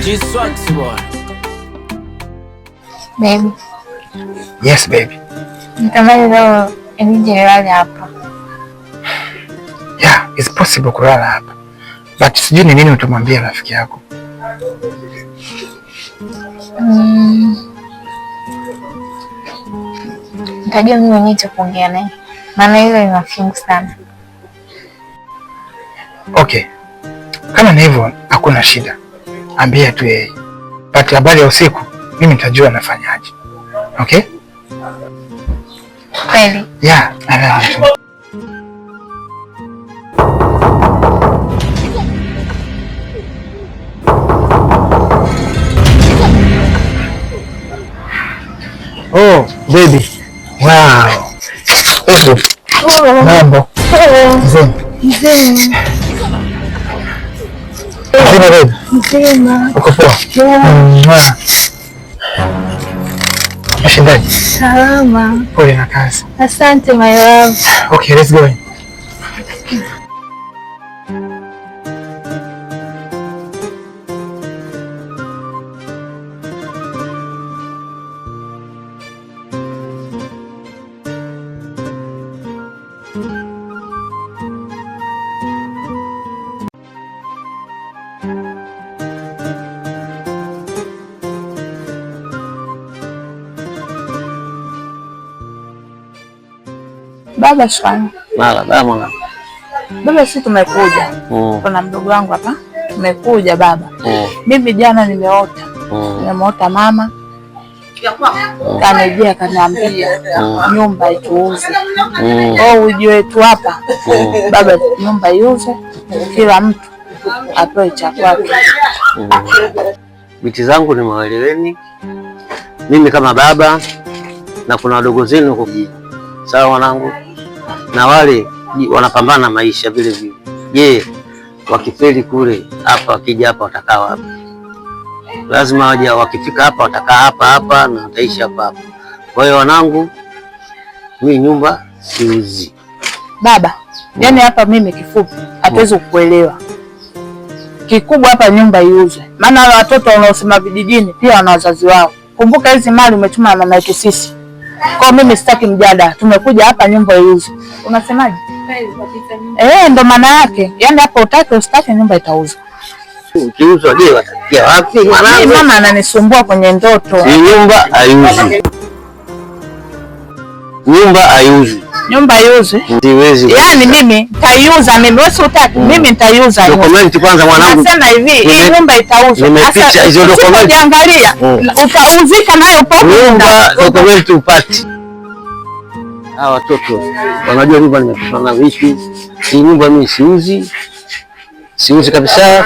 G-Swax boy. Baby. Yes baby. Nitamani leo nije nilale hapa. Yeah, it's possible kulala hapa. But sijui ni nini utamwambia rafiki yako. Nitajua mimi mwenyewe cha kuongea naye. Maana ile ina fungu sana. Okay. Kama ni hivyo hakuna shida. Ambia tu yeye. But habari ya usiku mimi nitajua nafanyaje. Okay? Kweli? Yeah, I love you. Oh, baby. Wow. Mambo. Mzee. Mzima. Uko poa? Mshindaji. Salama. Pole na kazi. Asante my love. Okay, let's go. Baba shwani. Mwana. Baba sisi tumekuja. Kuna mdogo wangu hapa. Tumekuja baba. Mimi jana nimeota. Nimeota mama. Kanijia kaniambia nyumba ituuze. Uji wetu hapa. Baba nyumba iuze. Kila mtu atoe cha kwake. Binti zangu nimewaeleweni. Mimi kama baba na kuna wadogo zenu huko kijiji. Sawa wanangu? Na wale wanapambana maisha vile vile. Je, wakifeli kule hapa wakija hapa watakaa wapi? Lazima waje, wakifika hapa watakaa hapa na wataishi hapa. Kwa hiyo wanangu, mimi nyumba siuzi. Baba, yani hapa mimi kifupi hatuwezi kukuelewa. Kikubwa hapa nyumba iuzwe. Maana wale watoto wanaosema vijijini pia wana wazazi wao. Kumbuka hizi mali umetuma na mama yetu sisi. Kwa mimi sitaki mjada. Tumekuja hapa nyumba iuzwe. Unasemaje? Ndo maana yake. Yaani hapo utaki usitaki nyumba itauzwa. Ukiuzwa je watakia wapi mwanangu? Mama ananisumbua kwenye ndoto. Si nyumba haiuzwi. Nyumba haiuzwi. Nyumba iuzwe? Siwezi. Yaani mimi nitaiuza mimi. Wewe utaki mimi nitaiuza. Document kwanza mwanangu. Nasema hivi, hii nyumba itauzwa. Nimepicha hizo document. Angalia. Utauzika nayo popo. Nyumba document upati. Hawa watoto wanajua nyumba nimepana vipi. Hii nyumba mimi siuzi. Siuzi kabisa.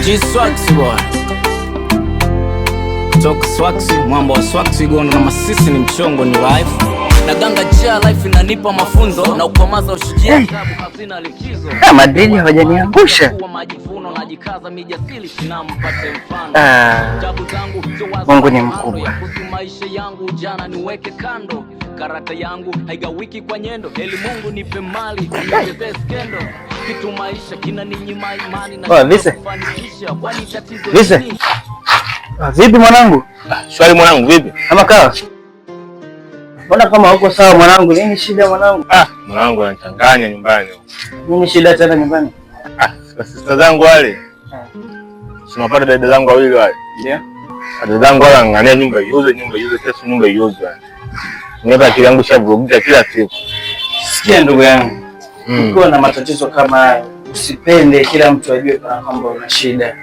G-Swax boy. Toka Swax, mambo wa Swax gono na masisi ni mchongo ni life. Na ganga cha life inanipa mafunzo na ukomaza ushujaa hazina likizo. Madrid hawajaniangusha. Mungu ni mkubwa. Maisha yangu jana niweke kando. Karata yangu haigawiki kwa nyendo. Heli Mungu nipe mali, nipe skendo. Kitu maisha kinaninyima imani na kufanikisha kwani tatizo. Vise. Vipi mwanangu? Swali mwanangu vipi? Kama kawa. Mbona kama uko sawa mwanangu? Nini shida mwanangu? Mwanangu anachanganya nyumbani. Nini shida tena nyumbani? Sister zangu wale. Tunapata dada zangu wawili wale. Ndio. Dada zangu wale ngania nyumba iuze kesho nyumba iuze. Nipa akili yangu shavurugika kila siku. Sikia ndugu yangu. Ukiwa na matatizo kama usipende kila mtu ajue kwamba una shida.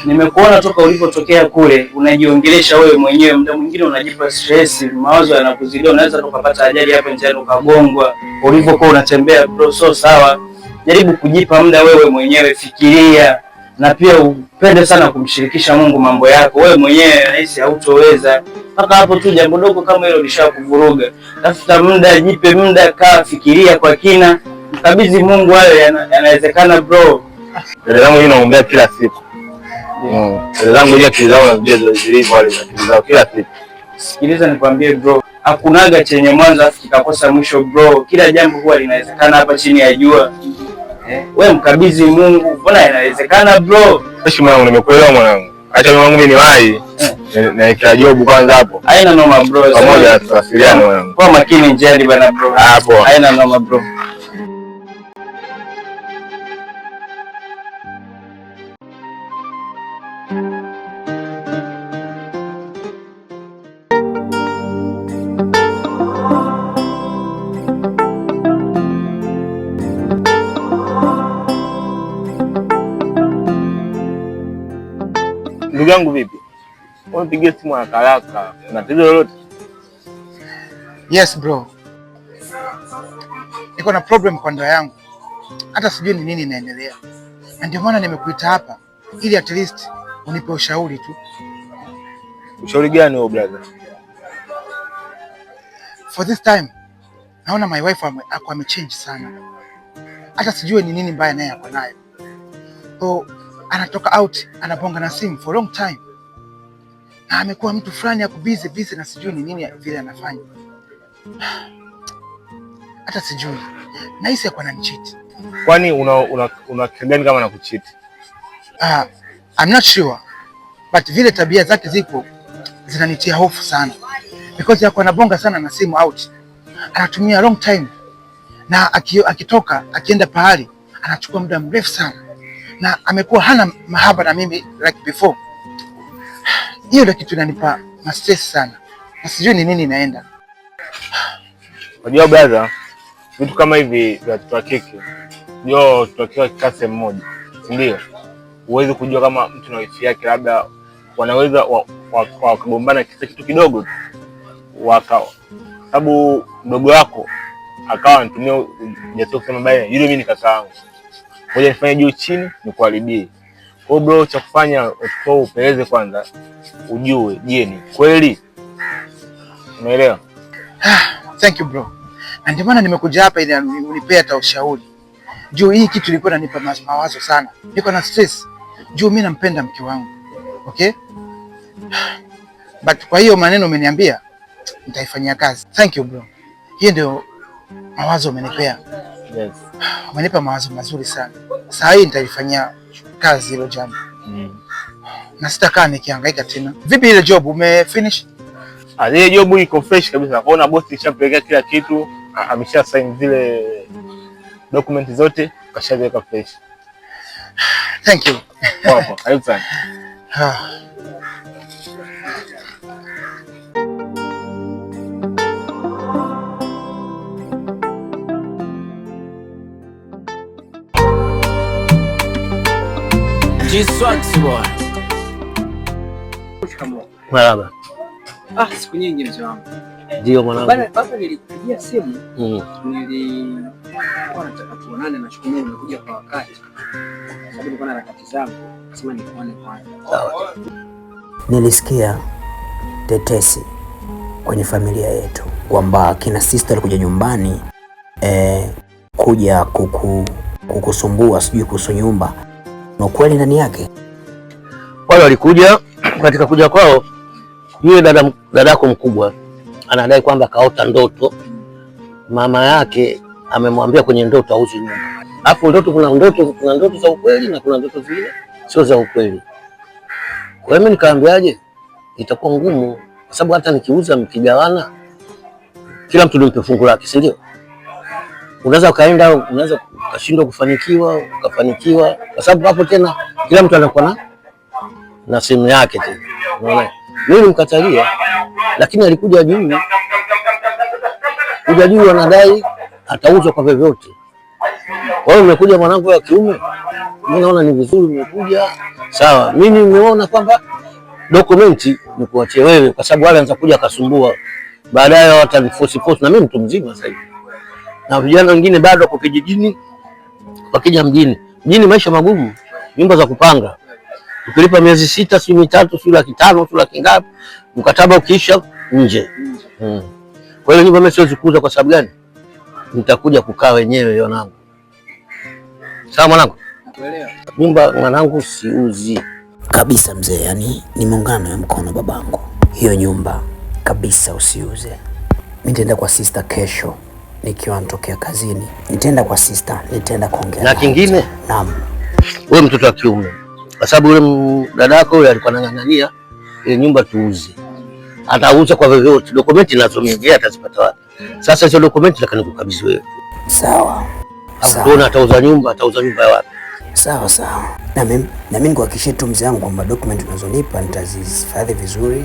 Nimekuona toka ulipotokea kule unajiongelesha wewe mwenyewe, muda mwingine unajipa stress, mawazo yanakuzidia, unaweza ukapata ajali hapa njiani ukagongwa. Ulivyokuwa unatembea bro, so sawa. Jaribu kujipa muda wewe mwenyewe, fikiria na pia upende sana kumshirikisha Mungu mambo yako. Wewe mwenyewe unahisi hautoweza. Mpaka hapo tu jambo dogo kama hilo lishakuvuruga. Tafuta muda, jipe muda, kaa fikiria kwa kina. Mkabidhi Mungu wale yanawezekana bro. Dada zangu mimi naombea kila siku. Dada zangu ile akili zao na zilivyo wale akili zao kila siku. Sikiliza nikwambie bro, hakunaga chenye mwanzo afu kikakosa mwisho bro. Kila jambo huwa linawezekana hapa chini ya jua. Wewe mkabidhi Mungu, mbona inawezekana bro? Heshima yangu, nimekuelewa mwanangu. Acha mwanangu mimi niwahi. Na Job kwanza hapo. Haina noma bro. Pamoja tutawasiliana mwanangu. Kwa makini njiani bana bro. Hapo. Haina noma bro. Ndugu yangu vipi? Unipigie simu haraka. Una tatizo lolote? Yes bro. Niko na problem kwa ndoa yangu. Hata sijui ni nini inaendelea. Na ndio maana nimekuita hapa ili at least unipe ushauri tu. Ushauri gani wewe brother? For this time naona my wife amechange sana. Hata sijui ni nini mbaya naye hapo nayo. So anatoka out, anabonga na simu for long time. Na amekuwa mtu fulani ya busy na sijui ni nini vile anafanya. Hata sijui. Nahisi yako ananicheat. Kwani una kigani kama anakucheat? I'm not sure. But vile tabia zake ziko zinanitia hofu sana. Because yako anabonga sana na simu out. Anatumia long time. Na akitoka, akienda pahali, anachukua muda mrefu sana. Na amekuwa hana mahaba na mimi like before. Hiyo ndio kitu inanipa stress sana. Na sijui ni nini inaenda. Unajua brother, vitu kama hivi vya watoto wa kike ndio tutakiwa kikase mmoja. Ndio. Uweze kujua kama mtu na wifi yake labda wanaweza wakagombana kitu kidogo tu. Sababu mdogo wako akawa anatumia ujasiri kusema baya, yule mimi ni kaka yangu. Ngoja nifanye juu chini nikuharibie. Kwa bro, cha kufanya utoe upeleze kwanza ujue je ni kweli. Umeelewa? Thank you bro. Na ndio maana nimekuja hapa ili unipee hata ushauri. Juu hii kitu ilikuwa inanipa mawazo sana. Niko na stress. Juu mimi nampenda mke wangu. Okay? But kwa hiyo maneno umeniambia nitaifanyia kazi. Thank you bro. Hiyo ndio mawazo umenipea. Yes. Umenipa mawazo mazuri sana. Sasa hii nitaifanyia kazi hilo jambo. Na sitakaa nikihangaika tena. Vipi ile job umefinish? Ile job iko fresh kabisa. Kwaona boss ishapeleka kila kitu, amesha sign zile document zote, kashaweka fresh. Thank you. Poa, karibu sana. Jiswax boy. Marhaba. Siku nyingi mzee wangu. Ndio mwanangu. Baba nilikupigia simu. Nilikuwa nataka tuonane na shukuru umekuja kwa wakati. Sababu nilikuwa na harakati zangu. Sema nikuone kwanza. Sawa. Nilisikia tetesi kwenye familia yetu kwamba kina sister alikuja nyumbani kuja kukusumbua sijui kuhusu nyumba. Na kweli ndani yake Wale walikuja, katika kuja kwao yule dadako mkubwa anadai kwamba kaota ndoto. Mama yake amemwambia kwenye ndoto auze nyumba. Hapo ndoto kuna ndoto za ukweli na kuna ndoto zile sio za ukweli. Kwa hiyo mimi nikaambiaje, itakuwa ngumu kwa sababu hata nikiuza mkigawana kila mtu nimpe fungu lake, si ndio? Unaweza ukaenda, unaweza ukashindwa kufanikiwa, ukafanikiwa kwa sababu hapo tena kila mtu anakuwa na simu yake tena. Unaona? Mimi nimkatalia, lakini alikuja juu. Kuja juu anadai atauzwa kwa vyovyote. Kwa hiyo umekuja mwanangu wa kiume, mimi naona ni vizuri umekuja. Sawa, mimi nimeona kwamba dokumenti ni kuachia wewe kwa sababu wale wanaanza kuja kasumbua. Baadaye wataniforce na mimi mtu mzima sasa hivi. Na vijana wengine bado wako kijijini, wakija mjini. Mjini maisha magumu, nyumba za kupanga. Ukilipa miezi 6, si mitatu, si 500,000, si laki ngapi, mkataba ukiisha nje. Kwa hiyo nyumba mimi siwezi kuuza kwa sababu gani? Nitakuja kukaa wenyewe wanangu. Sawa mwanangu? Nakuelewa. Nyumba mwanangu siuzi. kabisa mzee, yani nimeungana na mkono babangu. Hiyo nyumba kabisa usiuze. nitaenda kwa sister kesho nikiwa natokea kazini. Nitaenda kwa sister, nitaenda kuongea. Na kingine? Naam. Wewe mtoto wa kiume. Kwa sababu yule dadako yule alikuwa anang'ang'ania ile nyumba tuuze. Atauza kwa vyovyote. Dokumenti nazo mimi, yeye atazipata wapi? Sasa hizo dokumenti nataka nikukabidhi wewe. Sawa. Sawa. Atauza nyumba ya wapi? Sawa sawa. Na mimi nikuhakikishie tu mzee wangu kwamba dokumenti unazonipa nitazihifadhi vizuri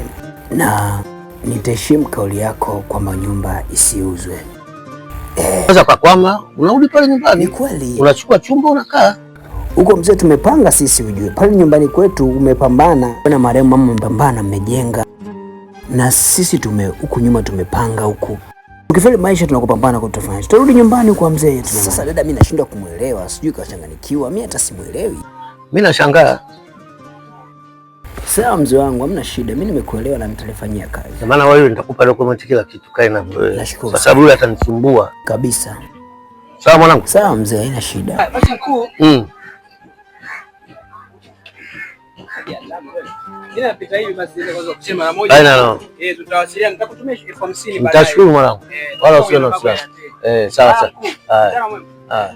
na nitaheshimu kauli yako kwamba nyumba isiuzwe. Sasa kwa kwama unarudi pale nyumbani. Ni kweli. Unachukua chumba unakaa. Huko mzee, tumepanga sisi ujue. Pale nyumbani kwetu umepambana. Na marehemu mama mpambana, mmejenga. Na sisi huku nyuma tumepanga huku. Ukifeli maisha tunakopambana kutofanya. Tutarudi nyumbani kwa mzee. Sasa dada, mimi nashindwa kumuelewa. Sijui kachanganikiwa. Mimi hata simuelewi. Mimi nashangaa. Sawa mzee wangu, hamna shida. Mimi nimekuelewa na nitalifanyia kazi. Maana wewe nitakupa dokumenti kila kitu, kae na wewe. Nashukuru. Kwa sababu yule atanisumbua Kabisa. Sawa mwanangu? Sawa mzee, haina shida. Basi mkuu. Ninapita hivi basi ile kwanza kusema mara moja. Haina. Tutawasiliana, nitakutumia 50,000 baadaye. Nitashukuru mwanangu. Wala usio na wasiwasi. Sawa sawa. Haya.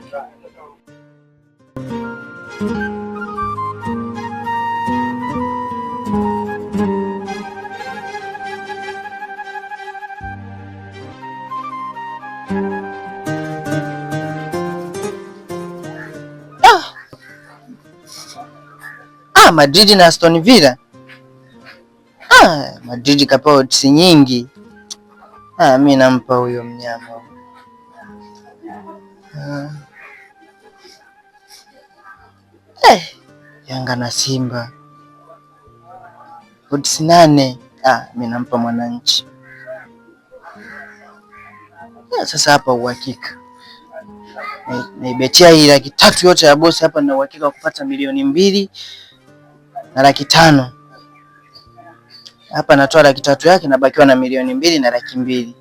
Madrid na Aston Villa. Madrid kapewa odds nyingi. Mimi nampa huyo mnyama. Yanga na Simba. Odds 8. Mimi nampa Mwananchi. Sasa hapa uhakika. Naibetia hii 300,000 yote ya bosi hapa, na uhakika wa kupata 2,200,000 na 500,000. Hapa natoa 300,000 yake, nabakiwa na 2,200,000 na 200,000.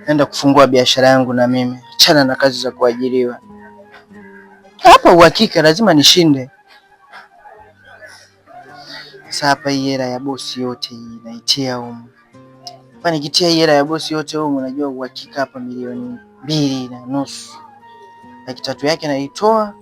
Naenda kufungua biashara yangu na mimi. Achana na kazi za kuajiriwa. Hapa uhakika lazima nishinde. Sasa hapa hii hela ya bosi yote hii naitia humu. Hapa nikitia hii hela ya bosi yote humu, unajua uhakika hapa 2,250,000. 300,000 yake naitoa,